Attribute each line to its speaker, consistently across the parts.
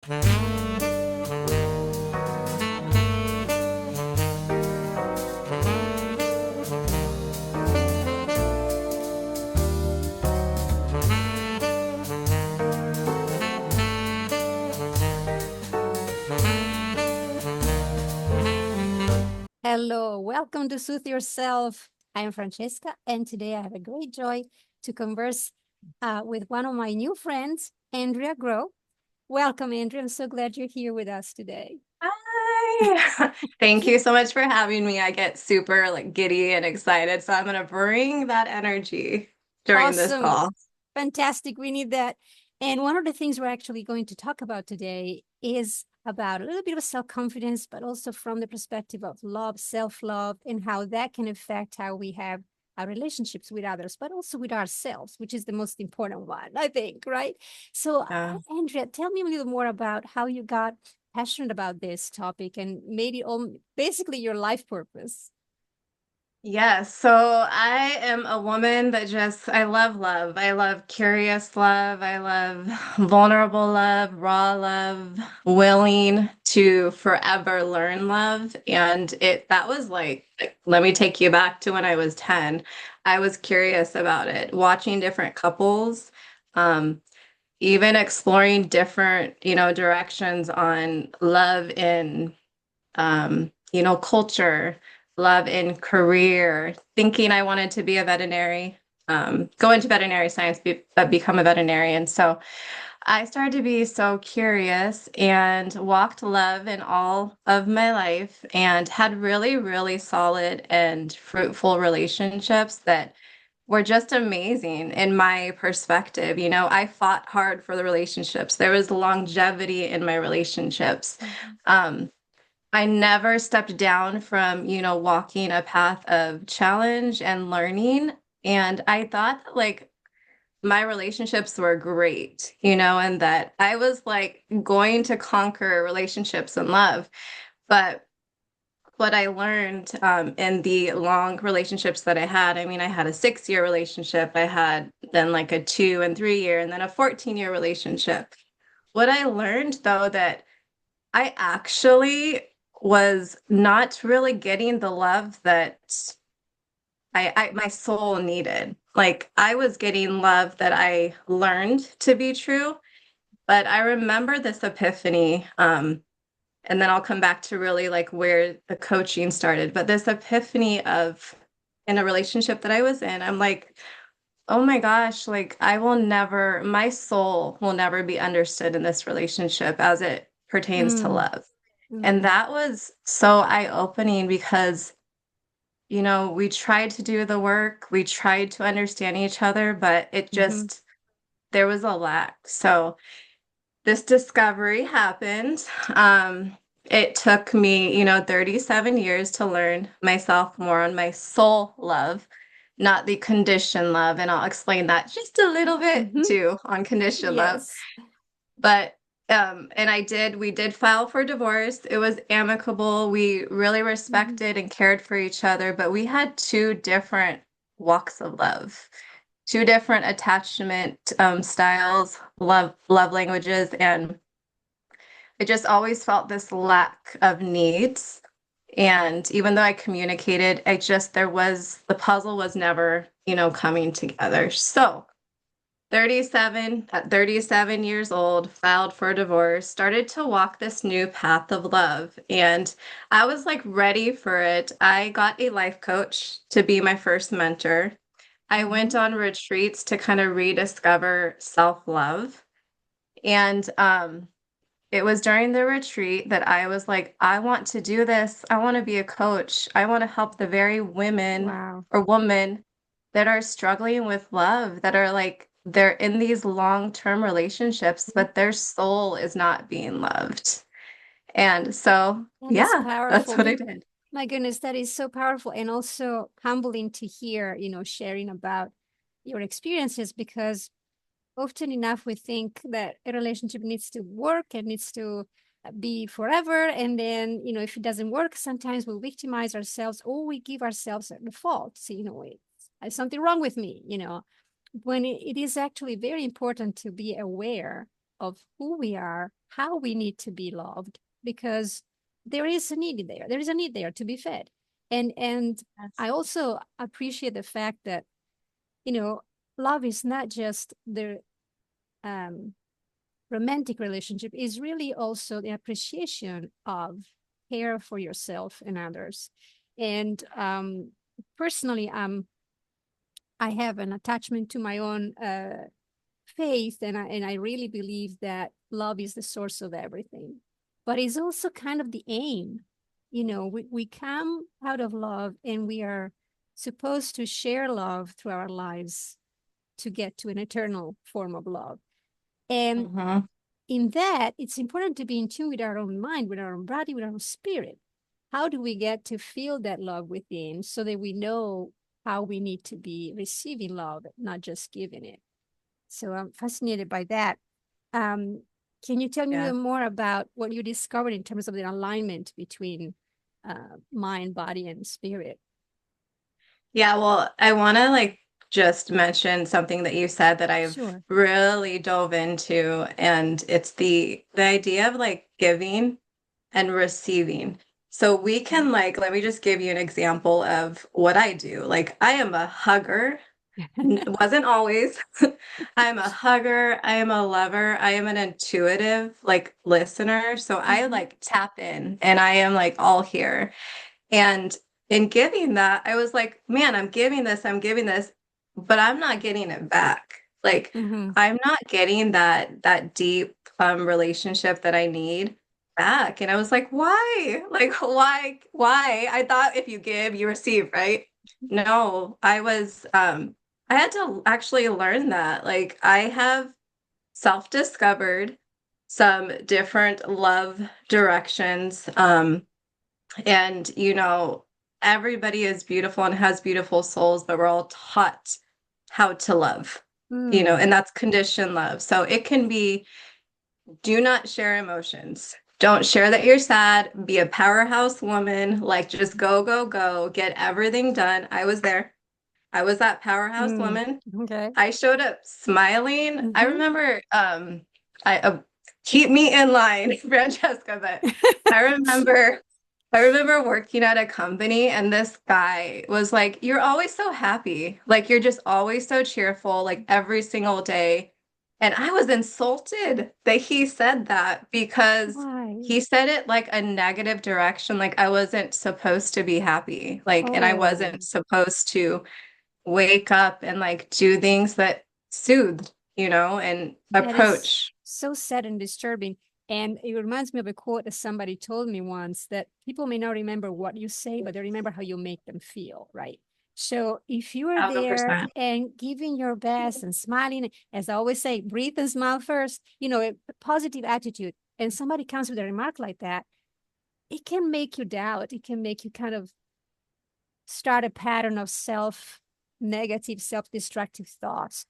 Speaker 1: Hello, welcome to Soothe Yourself. I am Francesca, and today I have a great joy to converse with one of my new friends, Andrea Grow. Welcome, Andrea. I'm so glad you're here with us today.
Speaker 2: Hi. Thank you so much for having me. I get super like giddy and excited, so I'm gonna bring that energy during this
Speaker 1: Awesome.
Speaker 2: call.
Speaker 1: Fantastic. We need that. And one of the things we're actually going to talk about today is about a little bit of self-confidence, but also from the perspective of love, self-love, and how that can affect how we have our relationships with others, but also with ourselves, which is the most important one, I think, right? So,
Speaker 2: Yeah.
Speaker 1: Andrea, tell me a little more about how you got passionate about this topic and made it all basically your life purpose.
Speaker 2: Yes, so I am a woman that I love love. I love curious love. I love vulnerable love, raw love, willing to forever learn love. And that was let me take you back to when I was 10. I was curious about it, watching different couples, um, even exploring different, directions on love in culture, love in career, thinking I wanted to be a veterinary, go into veterinary science, but become a veterinarian. So I started to be so curious and walked love in all of my life and had really, really solid and fruitful relationships that were just amazing in my perspective. I fought hard for the relationships. There was longevity in my relationships.
Speaker 1: Mhm.
Speaker 2: Um, I never stepped down from, walking a path of challenge and learning. And I thought that my relationships were great, and that I was like going to conquer relationships and love. But what I learned in the long relationships that I had, I mean, I had a 6-year relationship, I had then like a 2 and 3 year, and then a 14-year relationship. What I learned though, that I actually was not really getting the love that my soul needed. Like I was getting love that I learned to be true, but I remember this epiphany, and then I'll come back to really like where the coaching started. But this epiphany of in a relationship that I was in, I'm like, oh my gosh, like my soul will never be understood in this relationship as it pertains to
Speaker 1: Mm,
Speaker 2: love. And
Speaker 1: mm,
Speaker 2: that was so eye-opening because, we tried to do the work, we tried to understand each other, but
Speaker 1: mhm,
Speaker 2: there was a lack. So this discovery happened. It took me, 37 years to learn myself more on my soul love, not the condition love. And I'll explain that just a little bit
Speaker 1: mhm.
Speaker 2: too on condition love.
Speaker 1: Yes.
Speaker 2: But and we did file for divorce. It was amicable. We really
Speaker 1: Mhm.
Speaker 2: respected and cared for each other, but we had two different walks of love, two different attachment styles, love languages, and I just always felt this lack of needs. And even though I communicated, the puzzle was never, coming together. So 37 years old, filed for divorce, started to walk this new path of love. And I was like ready for it. I got a life coach to be my first mentor. I went
Speaker 1: Mhm.
Speaker 2: on retreats to kind of rediscover self-love. And it was during the retreat that I was like, I want to do this. I want to be a coach. I want to help the very women
Speaker 1: Wow.
Speaker 2: or women that are struggling with love, that are like, they're in these long-term relationships,
Speaker 1: Mhm.
Speaker 2: but their soul is not being loved. And so,
Speaker 1: That is
Speaker 2: yeah, that's
Speaker 1: powerful.
Speaker 2: what I did.
Speaker 1: My goodness, that is so powerful and also humbling to hear, sharing about your experiences because often enough we think that a relationship needs to work and needs to be forever. And then, if it doesn't work, sometimes we victimize ourselves or we give ourselves the fault. So, there's something wrong with me, when it is actually very important to be aware of who we are, how we need to be loved, because there is a need there. There is a need there to be fed. And
Speaker 2: Yes.
Speaker 1: I also appreciate the fact that, you know, love is not just the um, romantic relationship, is really also the appreciation of care for yourself and others. And personally, I have an attachment to my own faith, and I really believe that love is the source of everything. But it's also kind of the aim. You know, we come out of love, and we are supposed to share love through our lives to get to an eternal form of love. And
Speaker 2: Mhm.
Speaker 1: in that, it's important to be in tune with our own mind, with our own body, with our own spirit. How do we get to feel that love within so that we know how we need to be receiving love, not just giving it? So I'm fascinated by that. Um, can you tell me a
Speaker 2: Yeah.
Speaker 1: little more about what you discovered in terms of the alignment between mind, body, and spirit?
Speaker 2: Yeah, well, I want to like just mention something that you said that I've
Speaker 1: Sure.
Speaker 2: really dove into, and it's the idea of like giving and receiving. So we can like, let me just give you an example of what I do. Like I am a hugger. Wasn't always. I'm a hugger, I am a lover, I am an intuitive like listener. So I
Speaker 1: Mhm.
Speaker 2: like tap in and I am like all here. And in giving that, I was like, man, I'm giving this, but I'm not getting it back. Like
Speaker 1: Mhm.
Speaker 2: I'm not getting that deep relationship that I need back. And I was like, why? Like why? I thought if you give, you receive, right? No, I had to actually learn that. Like I have self-discovered some different love directions. And, everybody is beautiful and has beautiful souls, but we're all taught how to love,
Speaker 1: Mm.
Speaker 2: and that's conditioned love. So it can be do not share emotions. Don't share that you're sad. Be a powerhouse woman. Like just go, go, go, get everything done. I was there. I was that powerhouse
Speaker 1: Mm.
Speaker 2: woman.
Speaker 1: Okay.
Speaker 2: I showed up smiling. I
Speaker 1: Mhm.
Speaker 2: remember, I keep me in line, Francesca, but I remember, I remember working at a company and this guy was like, "You're always so happy. Like you're just always so cheerful, like every single day." And I was insulted that he said that because
Speaker 1: Why?
Speaker 2: he said it like a negative direction, like I wasn't supposed to be happy, like, and I
Speaker 1: Oh.
Speaker 2: wasn't supposed to wake up and like do things that soothe, and
Speaker 1: That is
Speaker 2: approach.
Speaker 1: so sad and disturbing. And it reminds me of a quote that somebody told me once, that people may not remember what you say, but they remember how you make them feel, right? So if you are there
Speaker 2: 1,000%.
Speaker 1: and giving your best and smiling, as I always say, breathe and smile first, a positive attitude, and somebody comes with a remark like that, it can make you doubt. It can make you kind of start a pattern of negative, self-destructive thoughts.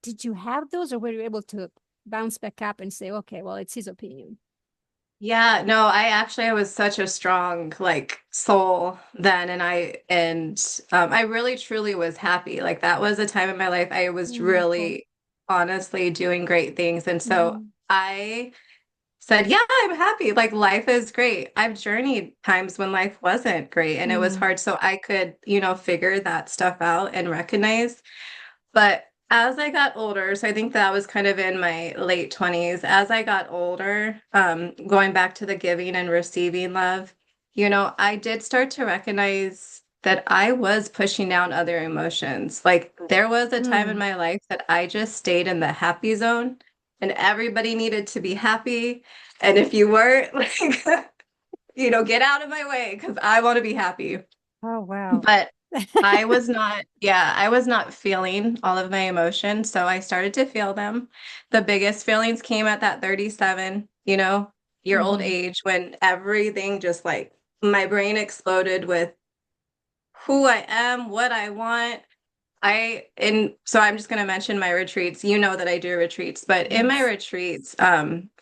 Speaker 1: Did you have those, or were you able to bounce back up and say, okay, well, it's his opinion?
Speaker 2: Yeah, no, I was such a strong like soul then, and I really truly was happy. Like that was a time in my life I was
Speaker 1: Wonderful.
Speaker 2: really honestly doing great things. And so
Speaker 1: Mhm.
Speaker 2: I said, yeah, I'm happy. Like life is great. I've journeyed times when life wasn't great and it was
Speaker 1: Mhm.
Speaker 2: hard. So I could, figure that stuff out and recognize. But as I got older, so I think that was kind of in my late 20s, as I got older, going back to the giving and receiving love, I did start to recognize that I was pushing down other emotions. Like there was a time in
Speaker 1: Mm.
Speaker 2: my life that I just stayed in the happy zone and everybody needed to be happy. And if you weren't, like, get out of my way because I want to be happy.
Speaker 1: Oh, wow.
Speaker 2: But I was not feeling all of my emotions. So I started to feel them. The biggest feelings came at that 37, year old
Speaker 1: Mhm.
Speaker 2: age when everything just like my brain exploded with who I am, what I want. And so I'm just going to mention my retreats. You know that I do retreats, but in my
Speaker 1: Yes.
Speaker 2: retreats,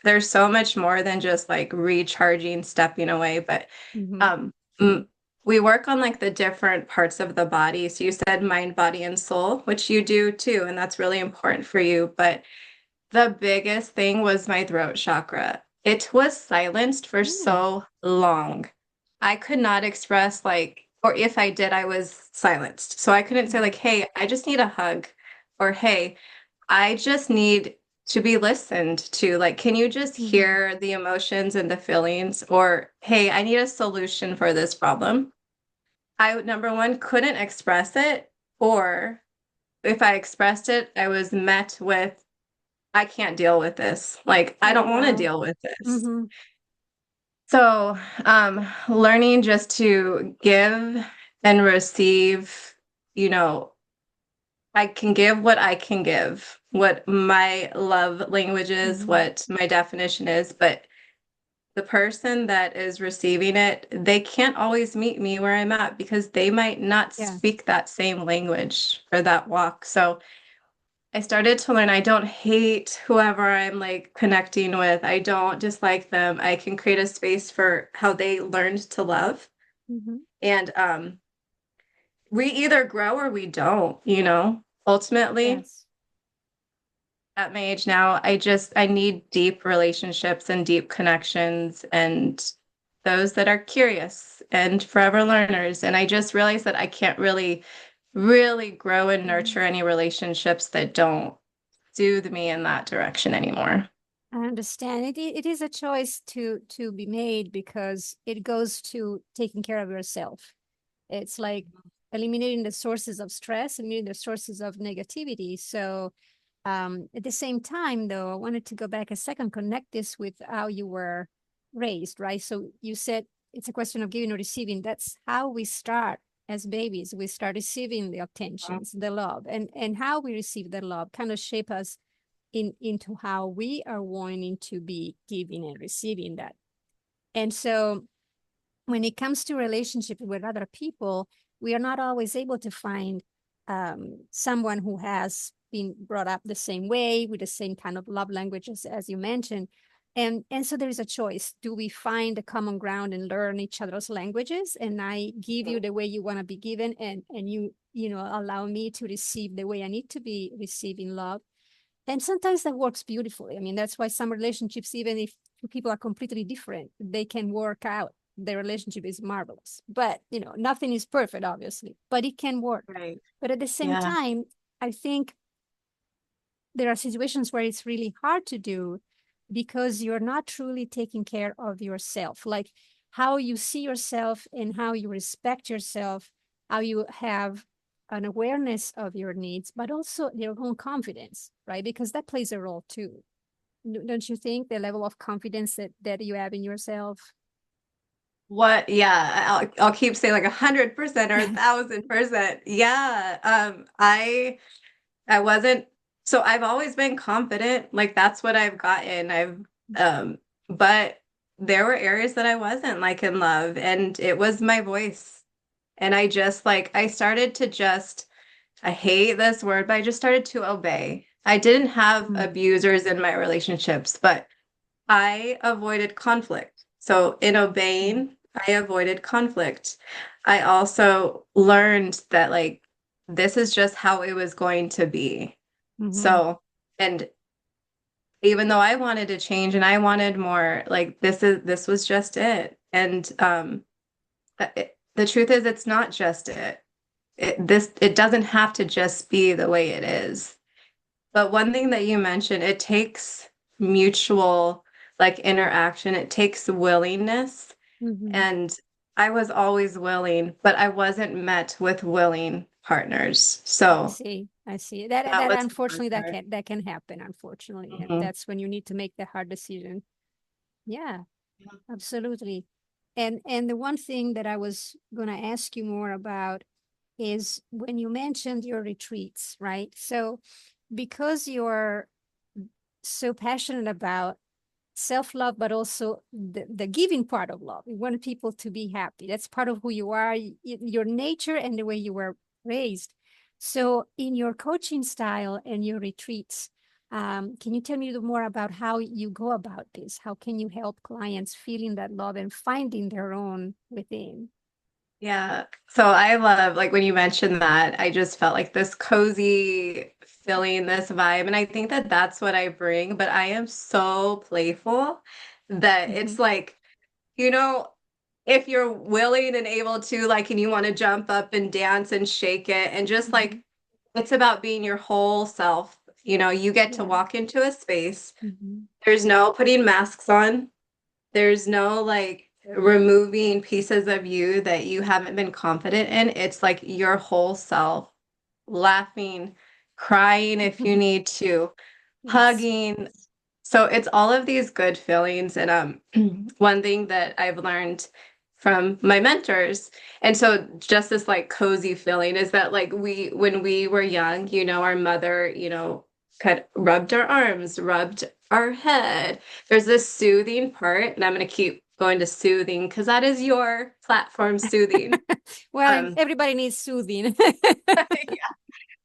Speaker 2: there's so much more than just like recharging, stepping away, but
Speaker 1: Mhm.
Speaker 2: um, mm, we work on like the different parts of the body. So you said mind, body, and soul, which you do too, and that's really important for you. But The biggest thing was my throat chakra. It was silenced for
Speaker 1: Mm,
Speaker 2: so long. I could not express like, or if I did, I was silenced. So I couldn't say
Speaker 1: mhm,
Speaker 2: like, hey, I just need a hug, or hey, I just need to be listened to. Like, can you just
Speaker 1: mhm.
Speaker 2: hear the emotions and the feelings? Or hey, I need a solution for this problem. I, number one, couldn't express it, or if I expressed it, I was met with, I can't deal with this. Like, I
Speaker 1: Oh,
Speaker 2: don't want to
Speaker 1: wow.
Speaker 2: deal with this.
Speaker 1: Mm-hmm.
Speaker 2: So, learning just to give and receive, you know, I can give what I can give, what my love language is,
Speaker 1: Mm-hmm.
Speaker 2: what my definition is, but the person that is receiving it, they can't always meet me where I'm at because they might not
Speaker 1: Yeah.
Speaker 2: speak that same language for that walk. So I started to learn I don't hate whoever I'm like connecting with. I don't dislike them. I can create a space for how they learned to love.
Speaker 1: Mm-hmm.
Speaker 2: And we either grow or we don't, you know. Ultimately,
Speaker 1: Yes.
Speaker 2: at my age now, I need deep relationships and deep connections and those that are curious and forever learners. And I just realized that I can't really grow and
Speaker 1: Mm-hmm.
Speaker 2: nurture any relationships that don't soothe me in that direction anymore.
Speaker 1: I understand. It is a choice to be made because it goes to taking care of yourself. It's like eliminating the sources of stress, eliminating the sources of negativity. So at the same time, though, I wanted to go back a second, connect this with how you were raised, right? So you said it's a question of giving or receiving. That's how we start as babies. We start receiving the attentions, the love, and how we receive the love kind of shape us into how we are wanting to be giving and receiving that. And so when it comes to relationship with other people, we are not always able to find someone who has been brought up the same way with the same kind of love languages as you mentioned. And so there is a choice. Do we find a common ground and learn each other's languages? And I give you the way you want to be given, and you know, allow me to receive the way I need to be receiving love. And sometimes that works beautifully. I mean, that's why some relationships, even if two people are completely different, they can work out. The relationship is marvelous. But, you know, nothing is perfect, obviously, but it can work.
Speaker 2: Right.
Speaker 1: But at the same
Speaker 2: Yeah.
Speaker 1: time, I think there are situations where it's really hard to do because you're not truly taking care of yourself, like how you see yourself and how you respect yourself, how you have an awareness of your needs, but also your own confidence, right? Because that plays a role too. Don't you think the level of confidence that you have in yourself?
Speaker 2: What? Yeah, I'll keep saying like 100% or 1,000%. Yeah. I wasn't, so I've always been confident. Like that's what I've gotten. But there were areas that I wasn't like in love, and it was my voice. And I just like I started to just I hate this word, but I just started to obey. I didn't have
Speaker 1: Mm,
Speaker 2: abusers in my relationships, but I avoided conflict. So in
Speaker 1: yeah.
Speaker 2: obeying, I avoided conflict. I also learned that like this is just how it was going to be.
Speaker 1: Hmm.
Speaker 2: So, and even though I wanted to change and I wanted more, like this was just it. And the truth is it's not just it. It doesn't have to just be the way it is. But one thing that you mentioned, it takes mutual like interaction. It takes willingness.
Speaker 1: Hmm.
Speaker 2: And I was always willing, but I wasn't met with willing partners.
Speaker 1: I
Speaker 2: So
Speaker 1: see. I see. That
Speaker 2: that
Speaker 1: that
Speaker 2: was the hard
Speaker 1: unfortunately
Speaker 2: part.
Speaker 1: that can happen, unfortunately. And
Speaker 2: Mhm.
Speaker 1: that's when you need to make the hard decision. Yeah, absolutely. And the one thing that I was gonna ask you more about is when you mentioned your retreats, right? So because you're so passionate about self-love, but also the giving part of love. You want people to be happy. That's part of who you are, your nature and the way you were raised. So in your coaching style and your retreats, can you tell me a little more about how you go about this? How can you help clients feeling that love and finding their own within?
Speaker 2: Yeah. So I love, like, when you mentioned that, I just felt like this cozy feeling, this vibe. And I think that that's what I bring, but I am so playful that
Speaker 1: Hmm.
Speaker 2: it's like, you know, if you're willing and able to, like, and you want to jump up and dance and shake it, and just
Speaker 1: Hmm.
Speaker 2: like, it's about being your whole self. You get to
Speaker 1: Yeah.
Speaker 2: walk into a space.
Speaker 1: Hmm.
Speaker 2: There's no putting masks on. There's no like removing pieces of you that you haven't been confident in. It's like your whole self, laughing, crying if you need to,
Speaker 1: Yes.
Speaker 2: hugging. So it's all of these good feelings. And one thing that I've learned from my mentors, and so just this like cozy feeling is that like when we were young, our mother, kind rubbed our arms, rubbed our head. There's this soothing part, and I'm going to keep going to soothing because that is your platform, soothing.
Speaker 1: Well,
Speaker 2: Um,
Speaker 1: everybody needs soothing.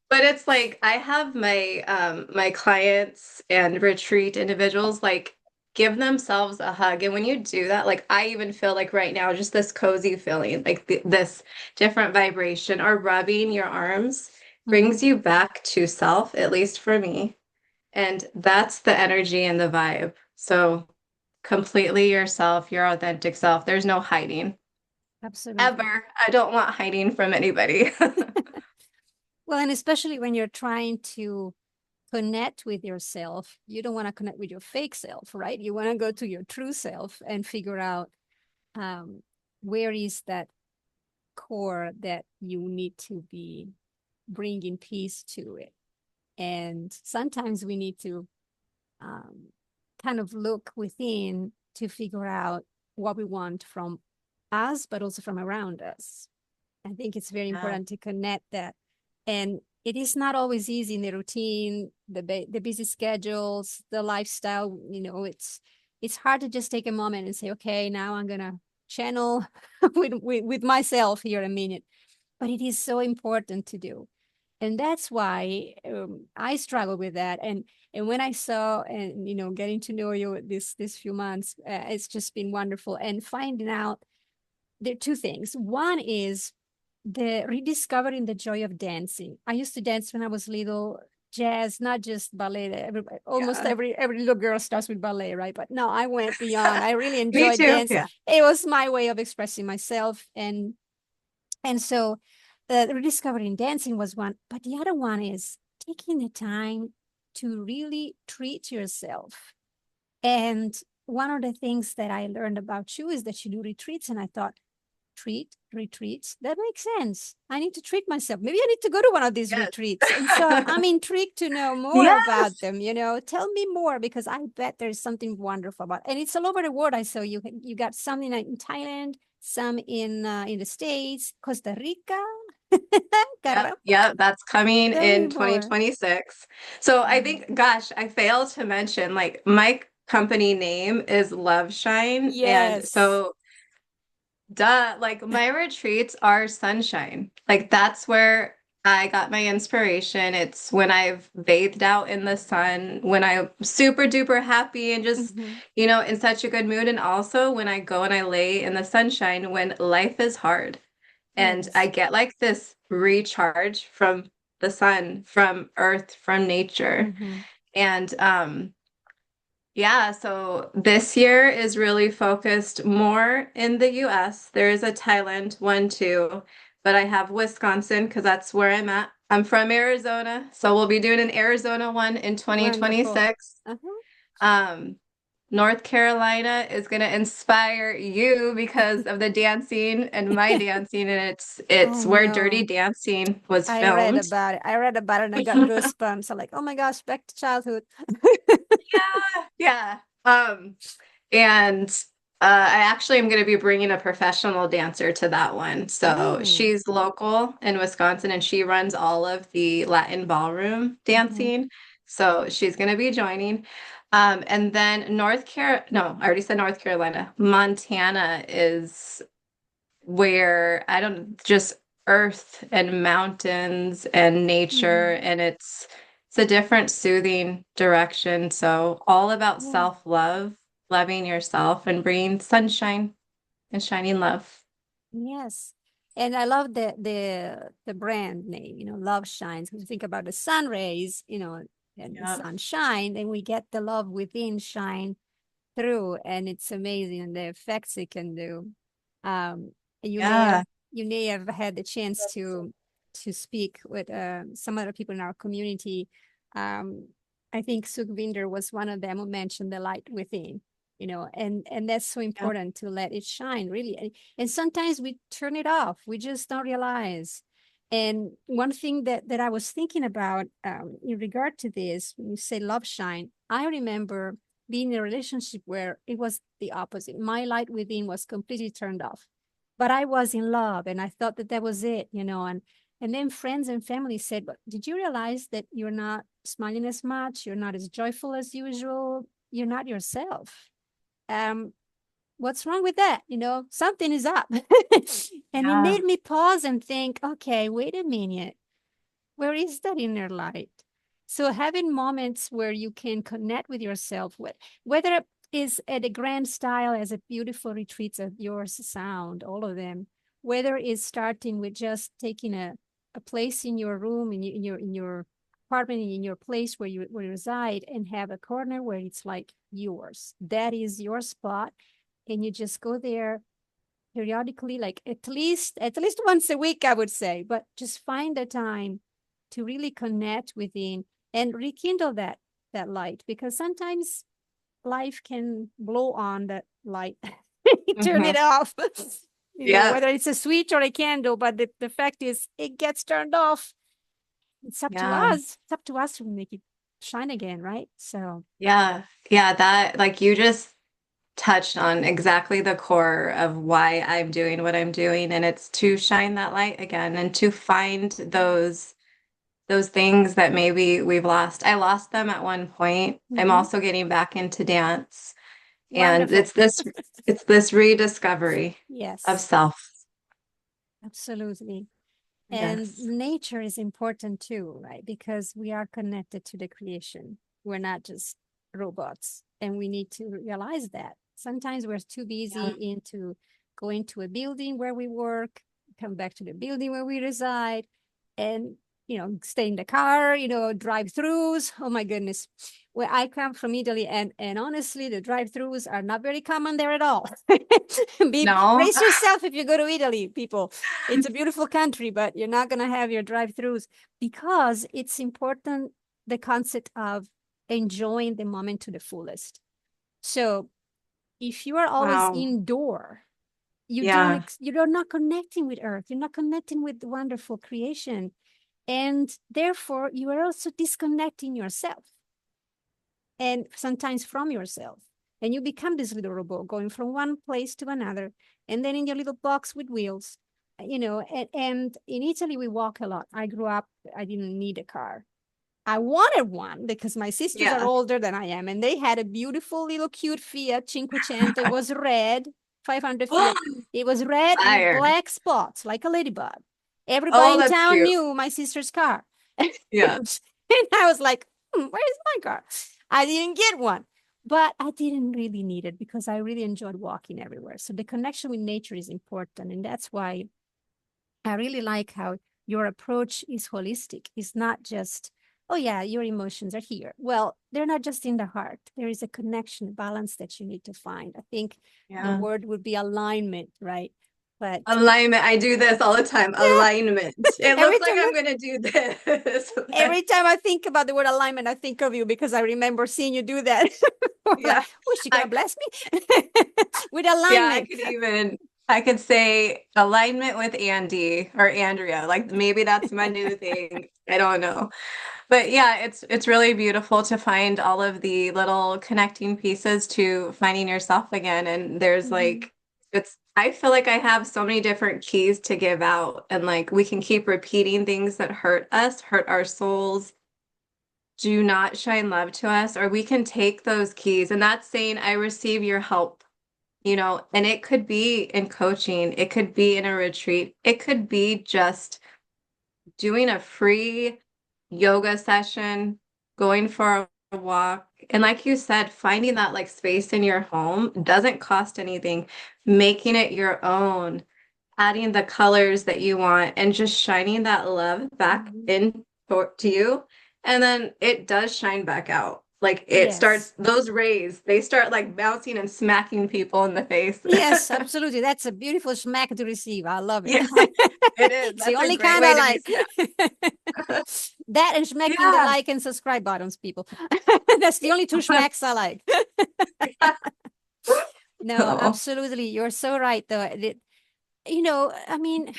Speaker 2: But it's like I have my clients and retreat individuals like give themselves a hug. And when you do that, like I even feel like right now, just this cozy feeling, like this different vibration or rubbing your arms
Speaker 1: Hmm.
Speaker 2: brings you back to self, at least for me. And that's the energy and the vibe. So completely yourself, your authentic self. There's no hiding
Speaker 1: Absolutely.
Speaker 2: ever. I don't want hiding from anybody.
Speaker 1: Well, and especially when you're trying to connect with yourself, you don't want to connect with your fake self, right? You want to go to your true self and figure out um, where is that core that you need to be bringing peace to it. And sometimes we need to um, kind of look within to figure out what we want from us, but also from around us. I think it's very
Speaker 2: Yeah.
Speaker 1: important to connect that. And it is not always easy in the routine, the busy schedules, the lifestyle. It's hard to just take a moment and say, okay, now I'm gonna channel with myself here a minute. But it is so important to do, and that's why I struggle with that. And when I saw and getting to know you this few months, it's just been wonderful. And finding out there are two things. One is the rediscovering the joy of dancing. I used to dance when I was little, jazz, not just ballet. Almost
Speaker 2: Yeah.
Speaker 1: every little girl starts with ballet, right? But no, I went beyond. I really
Speaker 2: Me
Speaker 1: enjoyed
Speaker 2: too.
Speaker 1: dance.
Speaker 2: Yeah.
Speaker 1: It was my way of expressing myself, and so rediscovering dancing was one. But the other one is taking the time to really treat yourself. And one of the things that I learned about you is that you do retreats, and I thought, retreats, that makes sense. I need to treat myself. Maybe I need to go to one of these
Speaker 2: Yes.
Speaker 1: retreats. And so I'm intrigued to know more about
Speaker 2: Yes.
Speaker 1: them. Tell me more, because I bet there's something wonderful about it. And it's all over the world. I saw you got some in Thailand, some in the States, Costa Rica.
Speaker 2: Yep.
Speaker 1: Caramba,
Speaker 2: Yep. That's coming
Speaker 1: tell me
Speaker 2: in
Speaker 1: more.
Speaker 2: 2026. So I
Speaker 1: Mhm.
Speaker 2: think, gosh, I failed to mention like my company name is Love Shine. And
Speaker 1: Yes.
Speaker 2: so duh, like my retreats are sunshine. Like that's where I got my inspiration. It's when I've bathed out in the sun, when I'm super duper happy and just,
Speaker 1: Hmm.
Speaker 2: in such a good mood. And also when I go and I lay in the sunshine when life is hard. And I
Speaker 1: Yes.
Speaker 2: get like this recharge from the sun, from earth, from nature.
Speaker 1: Hmm.
Speaker 2: And yeah, so this year is really focused more in the US. There is a Thailand one too, but I have Wisconsin because that's where I'm at. I'm from Arizona, so we'll be doing an Arizona one in
Speaker 1: Wonderful.
Speaker 2: 2026.
Speaker 1: Uh-huh.
Speaker 2: Um, North Carolina is going to inspire you because of the dancing and my dancing, and it's
Speaker 1: I
Speaker 2: where Dirty
Speaker 1: know.
Speaker 2: Dancing was
Speaker 1: I read
Speaker 2: filmed.
Speaker 1: about it. I read about it and I got goosebumps. I'm like, oh my gosh, back to childhood.
Speaker 2: Yeah, yeah. And I actually am going to be bringing a professional dancer to that one. So
Speaker 1: Oh.
Speaker 2: she's local in Wisconsin and she runs all of the Latin ballroom
Speaker 1: Hmm.
Speaker 2: dancing. So she's going to be joining. And then no, I already said North Carolina. Montana is where I don't just earth and mountains and nature,
Speaker 1: Hmm.
Speaker 2: and it's a different soothing direction. So all about
Speaker 1: Yeah.
Speaker 2: self-love, loving yourself and bringing sunshine and shining love.
Speaker 1: Yes. And I love the brand name, love shines. Because you think about the sun rays, and the
Speaker 2: Yeah.
Speaker 1: sunshine, and we get the love within shine through, and it's amazing and the effects it can do. Um, you may have
Speaker 2: Yeah.
Speaker 1: you may have had the chance to speak with some other people in our community. Um, I think Sukhvinder was one of them who mentioned the light within, and that's so
Speaker 2: Yeah.
Speaker 1: important to let it shine, really. And sometimes we turn it off. We just don't realize. And one thing that I was thinking about in regard to this, when you say love shine, I remember being in a relationship where it was the opposite. My light within was completely turned off, but I was in love and I thought that was it. And then friends and family said, but did you realize that you're not smiling as much? You're not as joyful as usual. You're not yourself. Um, what's wrong with that? Something is up. And it
Speaker 2: Yeah.
Speaker 1: made me pause and think, okay, wait a minute. Where is that inner light? So having moments where you can connect with yourself, whether it is at a grand style as a beautiful retreats of yours sound, all of them, whether it's starting with just taking a place in your room, in your apartment, in your place where you reside, and have a corner where it's like yours. That is your spot. And you just go there periodically, like at least once a week, I would say, but just find the time to really connect within and rekindle that light, because sometimes life can blow on that light. Turn
Speaker 2: Hmm.
Speaker 1: it off.
Speaker 2: Yeah.
Speaker 1: Whether it's a switch or a candle, but the fact is it gets turned off. It's up to
Speaker 2: Yeah.
Speaker 1: us. It's up to us to make it shine again, right? So
Speaker 2: Yeah. Yeah. That, like, you just touched on exactly the core of why I'm doing what I'm doing. And it's to shine that light again and to find those things that maybe we've lost. I lost them at one point. I'm
Speaker 1: mhm.
Speaker 2: also getting back into dance. And
Speaker 1: Wonderful.
Speaker 2: it's this rediscovery of
Speaker 1: Yes,
Speaker 2: self.
Speaker 1: absolutely. And
Speaker 2: Yes.
Speaker 1: nature is important too, right? Because we are connected to the creation. We're not just robots. And we need to realize that. Sometimes we're too busy
Speaker 2: Yeah.
Speaker 1: into going to a building where we work, come back to the building where we reside, and stay in the car, drive-throughs. Oh my goodness. Where I come from Italy, and honestly, the drive-throughs are not very common there at all.
Speaker 2: No.
Speaker 1: Brace yourself if you go to Italy, people. It's a beautiful country, but you're not going to have your drive-throughs, because it's important, the concept of enjoying the moment to the fullest. So if you are always
Speaker 2: Wow.
Speaker 1: indoor,
Speaker 2: Yeah.
Speaker 1: you're not connecting with earth, you're not connecting with the wonderful creation, and therefore you are also disconnecting yourself, and sometimes from yourself. And you become this little robot going from one place to another, and then in your little box with wheels. And in Italy, we walk a lot. I grew up, I didn't need a car. I wanted one because my sisters are
Speaker 2: Yeah.
Speaker 1: older than I am, and they had a beautiful little cute Fiat Cinquecento. It was red, 500 Fiat. It was red with
Speaker 2: Fire.
Speaker 1: black spots, like a ladybug. Everybody
Speaker 2: Oh,
Speaker 1: in
Speaker 2: that's
Speaker 1: town
Speaker 2: cute.
Speaker 1: knew my sister's car.
Speaker 2: Yeah.
Speaker 1: And I was like, where's my car? I didn't get one, but I didn't really need it because I really enjoyed walking everywhere. So the connection with nature is important. And that's why I really like how your approach is holistic. It's not just, oh, yeah, your emotions are here. Well, they're not just in the heart. There is a connection, balance that you need to find. I think the
Speaker 2: Yeah.
Speaker 1: word would be alignment, right? But
Speaker 2: Alignment. I do this all the time.
Speaker 1: yeah,
Speaker 2: Alignment. It
Speaker 1: every
Speaker 2: looks like
Speaker 1: time
Speaker 2: I'm gonna do this.
Speaker 1: every time I think about the word alignment, I think of you because I remember seeing you do that. Like,
Speaker 2: Yeah.
Speaker 1: oh, she gonna
Speaker 2: I
Speaker 1: bless me with
Speaker 2: Yeah, I
Speaker 1: alignment.
Speaker 2: could even I could say alignment with Andy or Andrea. Like maybe that's my new thing. I don't know. But yeah, it's really beautiful to find all of the little connecting pieces to finding yourself again. And there's
Speaker 1: Mhm.
Speaker 2: like it's I feel like I have so many different keys to give out, and like we can keep repeating things that hurt us, hurt our souls, do not shine love to us, or we can take those keys, and that's saying I receive your help, and it could be in coaching, it could be in a retreat, it could be just doing a free yoga session, going for a walk. And like you said, finding that like space in your home doesn't cost anything, making it your own. adding the colors that you want and just shining that love back
Speaker 1: Mhm.
Speaker 2: in to you. And then it does shine back out. Like it
Speaker 1: Yes.
Speaker 2: starts, those rays, they start like bouncing and smacking people in the face.
Speaker 1: Yes, absolutely. That's a beautiful smack to receive. I love it.
Speaker 2: Yeah, it is.
Speaker 1: It's the
Speaker 2: That's a
Speaker 1: only
Speaker 2: great
Speaker 1: kind
Speaker 2: way
Speaker 1: I
Speaker 2: to be
Speaker 1: like.
Speaker 2: smacked.
Speaker 1: That and smacking the
Speaker 2: Yeah.
Speaker 1: like and subscribe buttons, people. That's the only two smacks I like. No,
Speaker 2: Oh,
Speaker 1: absolutely. You're so right, though. I mean,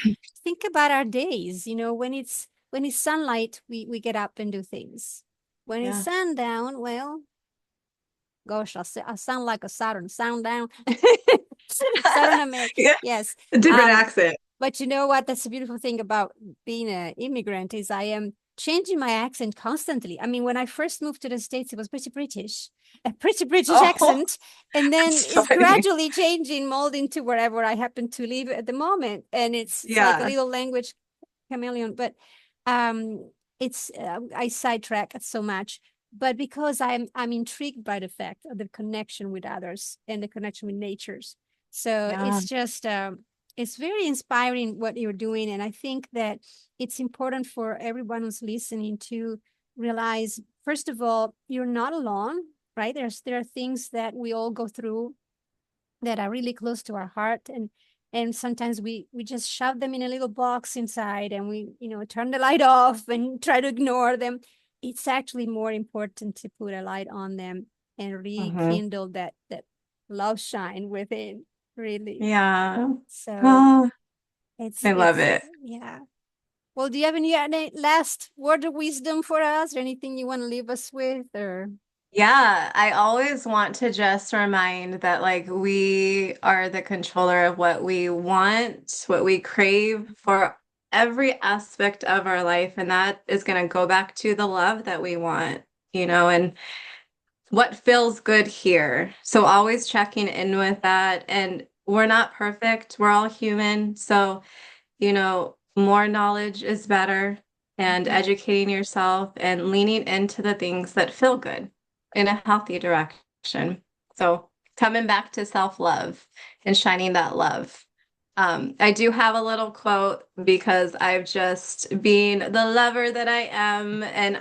Speaker 1: think about our days. When it's sunlight, we get up and do things. When it's
Speaker 2: yeah.
Speaker 1: sundown, well, gosh, I sound like a Saturn. Sundown. Southern America.
Speaker 2: Yeah,
Speaker 1: Yes.
Speaker 2: a different
Speaker 1: Um,
Speaker 2: accent.
Speaker 1: but you know what? That's the beautiful thing about being an immigrant is I am changing my accent constantly. I mean, when I first moved to the States, it was pretty British, a pretty British
Speaker 2: Oh,
Speaker 1: accent, and then
Speaker 2: that's
Speaker 1: it's
Speaker 2: funny.
Speaker 1: gradually changing, molding to wherever I happen to live at the moment. And it's like a
Speaker 2: Yeah.
Speaker 1: little language chameleon. But um, it's I sidetrack so much. But because I'm intrigued by the fact of the connection with others and the connection with natures. So
Speaker 2: Yeah.
Speaker 1: it's very inspiring what you're doing. And I think that it's important for everyone who's listening to realize, first of all, you're not alone, right? There are things that we all go through that are really close to our heart. And sometimes we just shove them in a little box inside and we, turn the light off and try to ignore them. It's actually more important to put a light on them and
Speaker 2: Hmm.
Speaker 1: rekindle that love shine within, really.
Speaker 2: Yeah.
Speaker 1: So
Speaker 2: Oh,
Speaker 1: it's
Speaker 2: I love
Speaker 1: it's
Speaker 2: it.
Speaker 1: yeah. Well, do you have any last word of wisdom for us, or anything you want to leave us with, or
Speaker 2: Yeah, I always want to just remind that like we are the controller of what we want, what we crave for every aspect of our life. And that is going to go back to the love that we want, and what feels good here. So always checking in with that. And we're not perfect. We're all human. So more knowledge is better, and
Speaker 1: Mhm.
Speaker 2: educating yourself and leaning into the things that feel good in a healthy direction. So coming back to self-love and shining that love. I do have a little quote because I've just been the lover that I am, and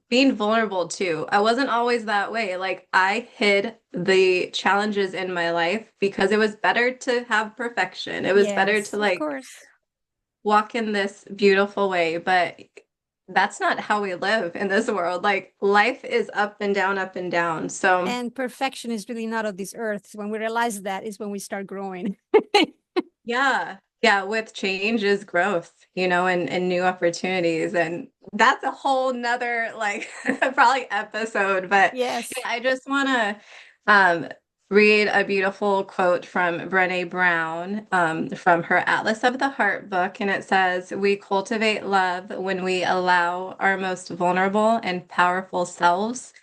Speaker 2: being vulnerable too. I wasn't always that way. Like I hid the challenges in my life because it was better to have perfection. It was better
Speaker 1: Yes,
Speaker 2: to
Speaker 1: of
Speaker 2: like
Speaker 1: course.
Speaker 2: walk in this beautiful way, but that's not how we live in this world. Like life is up and down, up and down. So
Speaker 1: And perfection is really not of this earth. When we realize that is when we start growing.
Speaker 2: yeah, yeah, with change is growth, and new opportunities. And that's a whole nother like probably episode. But
Speaker 1: Yes.
Speaker 2: yeah, I just wanna um read a beautiful quote from Brené Brown, from her Atlas of the Heart book, and it says, "We cultivate love when we allow our most vulnerable and powerful selves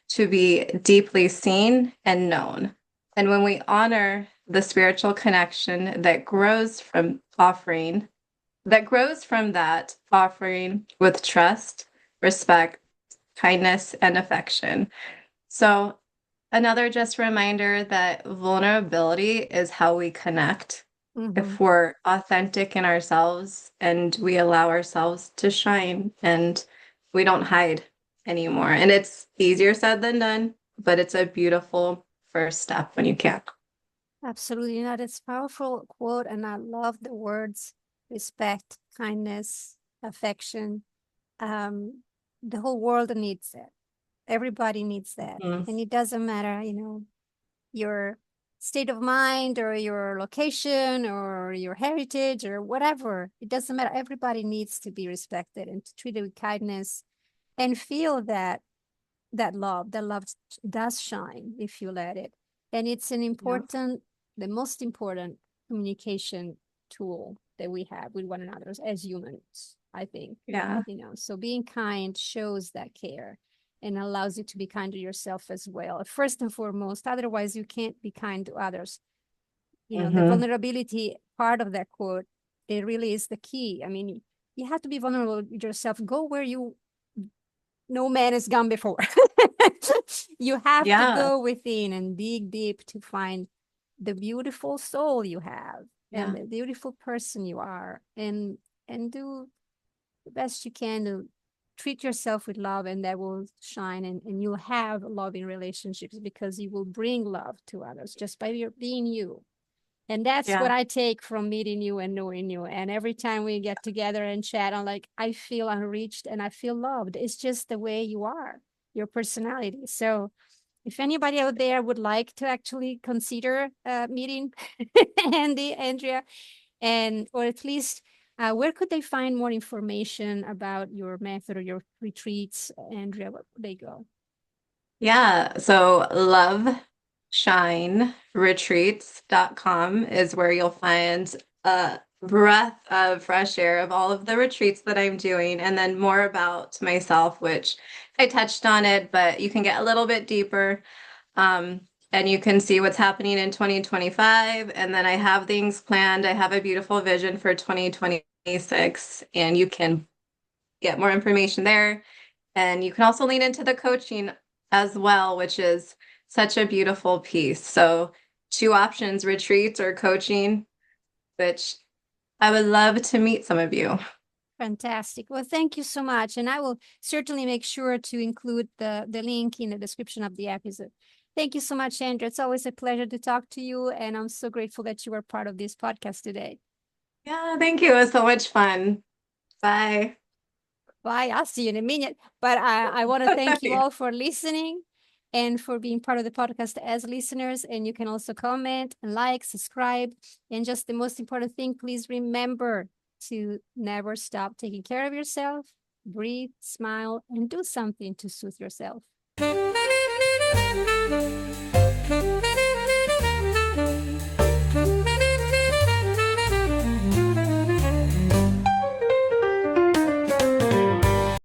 Speaker 2: to be deeply seen and known. And when we honor the spiritual connection that grows from that offering with trust, respect, kindness, and affection." So, another just reminder that vulnerability is how we connect.
Speaker 1: Hmm.
Speaker 2: If we're authentic in ourselves and we allow ourselves to shine and we don't hide anymore. And it's easier said than done, but it's a beautiful first step when you can.
Speaker 1: Absolutely. That's a powerful quote. And I love the words respect, kindness, affection. Um, the whole world needs that. Everybody needs that.
Speaker 2: Mhm.
Speaker 1: And it doesn't matter, your state of mind or your location or your heritage or whatever. It doesn't matter. Everybody needs to be respected and treated with kindness and feel that love does shine if you let it. And it's
Speaker 2: Yeah.
Speaker 1: the most important communication tool that we have with one another as humans, I think.
Speaker 2: Yeah.
Speaker 1: So being kind shows that care and allows you to be kind to yourself as well, first and foremost. Otherwise you can't be kind to others. The
Speaker 2: Hmm.
Speaker 1: vulnerability part of that quote, it really is the key. I mean, you have to be vulnerable with yourself. Go where no man has gone before. You have to
Speaker 2: Yeah.
Speaker 1: go within and dig deep to find the beautiful soul you have. and
Speaker 2: Yeah.
Speaker 1: the beautiful person you are, and do the best you can to treat yourself with love, and that will shine, and you'll have loving relationships because you will bring love to others just by your being you. And that's what
Speaker 2: Yeah.
Speaker 1: I take from meeting you and knowing you. And every time we get together and chat, I'm like, I feel unreached and I feel loved. It's just the way you are, your personality. So if anybody out there would like to actually consider meeting Andrea, and or at least where could they find more information about your method or your retreats, Andrea? Where would they go?
Speaker 2: Yeah. So loveshineretreats.com is where you'll find a breath of fresh air of all of the retreats that I'm doing, and then more about myself, which I touched on it, but you can get a little bit deeper. Um, and you can see what's happening in 2025. And then I have things planned. I have a beautiful vision for 2026, and you can get more information there. And you can also lean into the coaching as well, which is such a beautiful piece. So, two options, retreats or coaching, which I would love to meet some of you.
Speaker 1: Fantastic. Well, thank you so much. And I will certainly make sure to include the link in the description of the episode. Thank you so much, Andrea. It's always a pleasure to talk to you. And I'm so grateful that you were part of this podcast today.
Speaker 2: Yeah, thank you. It was so much fun. Bye.
Speaker 1: Bye. I'll see you in a minute. But I want to thank you all for listening and for being part of the podcast as listeners. And you can also comment and like, subscribe. And just the most important thing, please remember to never stop taking care of yourself. Breathe, smile, and do something to soothe yourself.